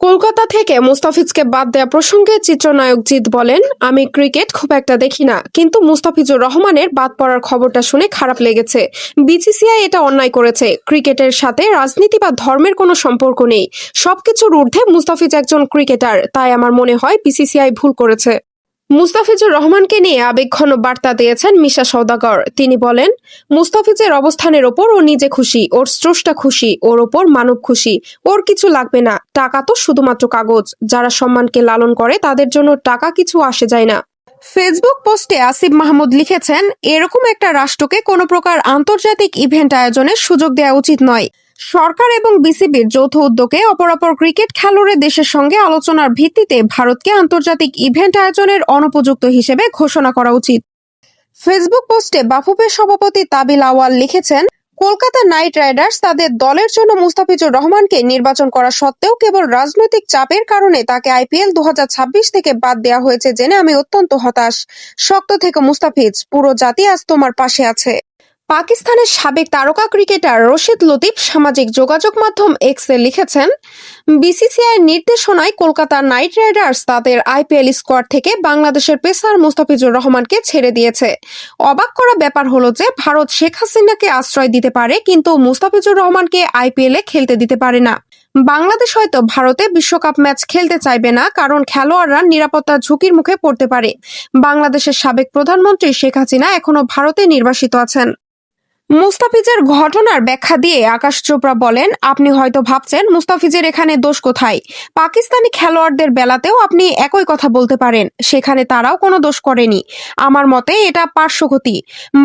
কলকাতা থেকে মুস্তাফিজকে বাদ দেয়া প্রসঙ্গে চিত্রনায়ক জিৎ বলেন, আমি ক্রিকেট খুব একটা দেখি না, কিন্তু মুস্তাফিজুর রহমানের বাদ পড়ার খবরটা শুনে খারাপ লেগেছে। বিসিসিআই এটা অন্যায় করেছে। ক্রিকেটের সাথে রাজনীতি বা ধর্মের কোনো সম্পর্ক নেই। সবকিছুর ঊর্ধ্বে মুস্তাফিজ একজন ক্রিকেটার, তাই আমার মনে হয় বিসিসিআই ভুল করেছে। মুস্তাফিজুর রহমানকে নিয়ে আবেগঘন বার্তা দিয়েছেন মিশা সওদাগর। তিনি বলেন, মুস্তাফিজের অবস্থানের ওপর ও নিজে খুশি, ওর স্রষ্টা খুশি, ওর ওপর মানব খুশি। ওর কিছু লাগবে না, টাকা তো শুধুমাত্র কাগজ। যারা সম্মানকে লালন করে তাদের জন্য টাকা কিছু আসে যায় না। ফেসবুক পোস্টে আসিফ মাহমুদ লিখেছেন, এরকম একটা রাষ্ট্রকে কোনো প্রকার আন্তর্জাতিক ইভেন্ট আয়োজনের সুযোগ দেওয়া উচিত নয়। সরকার এবং বিসিবির যৌথ উদ্যোগে অপরাপর ক্রিকেট খেলোয়াড়ের দেশের সঙ্গে আলোচনার ভিত্তিতে ভারতকে আন্তর্জাতিক ইভেন্ট আয়োজনের অনুপযুক্ত হিসেবে ঘোষণা করা উচিত। ফেসবুক পোস্টে বাফুফের সভাপতি তাবিল আওয়াল লিখেছেন, কলকাতা নাইট রাইডার্স তাদের দলের জন্য মুস্তাফিজুর রহমানকে নির্বাচন করা সত্ত্বেও কেবল রাজনৈতিক চাপের কারণে তাকে আইপিএল 2026 থেকে বাদ দেওয়া হয়েছে জেনে আমি অত্যন্ত হতাশ। শক্ত থেকে মুস্তাফিজ, পুরো জাতি আজ তোমার পাশে আছে। পাকিস্তানের সাবেক তারকা ক্রিকেটার রশিদ লতিফ সামাজিক যোগাযোগ মাধ্যম এক্সে লিখেছেন, বিসিসিআই নির্দেশনায় কলকাতা নাইট রাইডার্স তাদের আইপিএল স্কোয়াড থেকে বাংলাদেশের পেসার মুস্তাফিজুর রহমানকে ছেড়ে দিয়েছে। অবাক করা ব্যাপার হলো যে ভারত শেখ হাসিনাকে আশ্রয় দিতে পারে, কিন্তু মুস্তাফিজুর রহমানকে আইপিএলে খেলতে দিতে পারে না। বাংলাদেশ হয়তো ভারতে বিশ্বকাপ ম্যাচ খেলতে চাইবে না, কারণ খেলোয়াড়রা নিরাপত্তার ঝুঁকির মুখে পড়তে পারে। বাংলাদেশের সাবেক প্রধানমন্ত্রী শেখ হাসিনা এখনো ভারতে নির্বাসিত আছেন। মুস্তাফিজের ঘটনার ব্যাখ্যা দিয়ে আকাশ চোপড়া বলেন, আপনি হয়তো ভাবছেন মুস্তাফিজের এখানে দোষ কোথায়। পাকিস্তানি খেলোয়াড়দের বেলাতেও আপনি একই কথা বলতে পারেন, সেখানে তারাও কোনো দোষ করেনি। আমার মতে এটা পার্শ্বক্ষতি।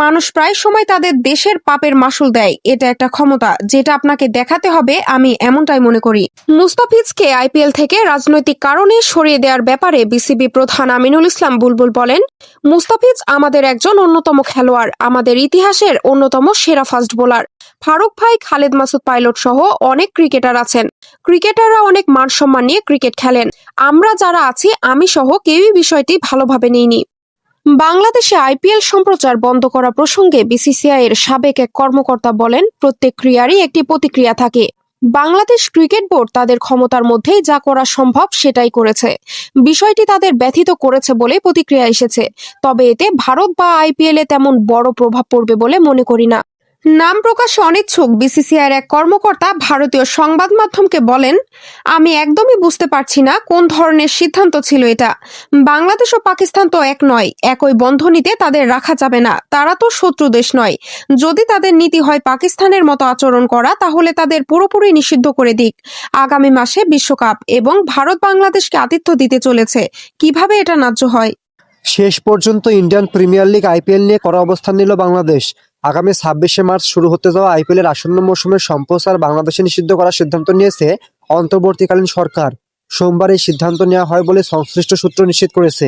মানুষ প্রায় সময় তাদের দেশের পাপের মাসুল দেয়, এটা একটা ক্ষমতা যেটা আপনাকে দেখাতে হবে, আমি এমনটাই মনে করি। মুস্তাফিজকে আইপিএল থেকে রাজনৈতিক কারণে সরিয়ে দেওয়ার ব্যাপারে বিসিবি প্রধান আমিনুল ইসলাম বুলবুল বলেন, মুস্তাফিজ আমাদের একজন অন্যতম খেলোয়াড়, আমাদের ইতিহাসের অন্যতম সেরা ফাস্ট বোলার। ফারুক ভাই, খালেদ মাসুদ পাইলট সহ অনেক ক্রিকেটার আছেন। ক্রিকেটাররা অনেক মান সম্মান নিয়ে ক্রিকেট খেলেন। আমরা যারা আছি, আমি সহ কেউই বিষয়টি ভালোভাবে নেইনি। বাংলাদেশে আইপিএল সম্প্রচার বন্ধ করা প্রসঙ্গে বিসিসিআই এর সাবেক এক কর্মকর্তা বলেন, প্রত্যেক ক্রিয়ারই একটি প্রতিক্রিয়া থাকে। বাংলাদেশ ক্রিকেট বোর্ড তাদের ক্ষমতার মধ্যেই যা করা সম্ভব সেটাই করেছে। বিষয়টি তাদের ব্যথিত করেছে বলে প্রতিক্রিয়া এসেছে, তবে এতে ভারত বা আইপিএলে তেমন বড় প্রভাব পড়বে বলে মনে করি না। নাম প্রকাশে অনিচ্ছুক বিসিসিআইয়ের এক কর্মকর্তা ভারতীয় সংবাদ মাধ্যমকে বলেন, আমি একদমই বুঝতে পারছি না কোন ধরনের সিদ্ধান্ত ছিল এটা। বাংলাদেশ ও পাকিস্তান তো এক নয়, একই বন্ধনীতে তাদের রাখা যাবে না। তারা তো শত্রু দেশ নয়। যদি তাদের নীতি হয় পাকিস্তানের মতো আচরণ করা, তাহলে তাদের পুরোপুরি নিষিদ্ধ করে দিক। আগামী মাসে বিশ্বকাপ এবং ভারত বাংলাদেশকে আতিথ্য দিতে চলেছে, কিভাবে এটা ন্যায্য হয়? শেষ পর্যন্ত ইন্ডিয়ান প্রিমিয়ার লিগ আইপিএল নিয়ে কড়া অবস্থান নিল বাংলাদেশ। আগামী 26শে মার্চ শুরু হতে যাওয়া আইপিএলের আসন্ন মৌসুমের সম্প্রচার বাংলাদেশে নিষিদ্ধ করার সিদ্ধান্ত নিয়েছে অন্তর্বর্তীকালীন সরকার। সোমবার এই সিদ্ধান্ত নেওয়া হয় বলে সংশ্লিষ্ট সূত্র নিশ্চিত করেছে।